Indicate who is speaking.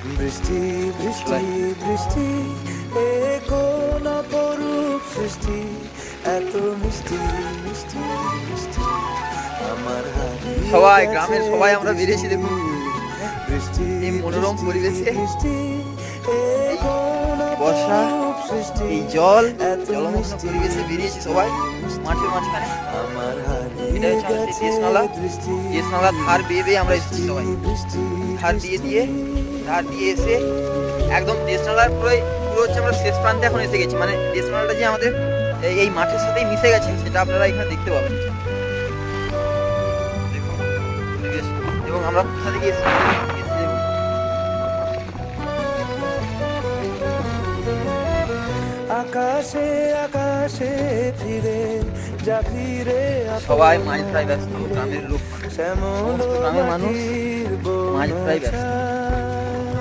Speaker 1: বৃষ্টি বৃষ্টি বৃষ্টি এ কোন অপরূপ সৃষ্টি, এত মিষ্টি মিষ্টি মিষ্টি আমার হারিয়ে
Speaker 2: সবাই
Speaker 1: গেছে
Speaker 2: গ্রামের সবাই আমরা বেরিয়েছি দেখুন
Speaker 1: বৃষ্টি
Speaker 2: এই মনোরম পরিবেশে,
Speaker 1: বৃষ্টি এ
Speaker 2: এই
Speaker 1: কোন
Speaker 2: বর্ষা,
Speaker 1: অপরূপ সৃষ্টি,
Speaker 2: এই জল
Speaker 1: এত
Speaker 2: জলমগ্ন
Speaker 1: মিষ্টি
Speaker 2: পরিবেশে বেরিয়েছি সবাই মাঠের মাঝখানে।
Speaker 1: আমার
Speaker 2: এটা
Speaker 1: হারিয়ে
Speaker 2: হচ্ছে আমাদের
Speaker 1: গেছে
Speaker 2: দেশ নালা,
Speaker 1: দৃষ্টি
Speaker 2: দেশ নালার ধার বেয়ে বেয়ে আমরা এসেছি সবাই,
Speaker 1: বৃষ্টি
Speaker 2: ধার দিয়ে এসে একদম দেশ নালার পুরো পুরো হচ্ছে আমরা শেষ প্রান্তে এখন এসে গেছি, মানে দেশ নালাটা যে আমাদের এই মাঠের সাথেই মিশে গেছে সেটা আপনারা এখানে দেখতে পাবেন। দেখুন পরিবেশ, এবং আমরা কোথা থেকে এসেছি দেখুন।
Speaker 1: আকাশে আকাশে ফিরে যা ফিরে
Speaker 2: সবাই মাছ ধরায় ব্যস্ত, গ্রামের লোক,
Speaker 1: শ্যামল
Speaker 2: সমস্ত গ্রামের মানুষ মাছ ধরায় ব্যস্ত।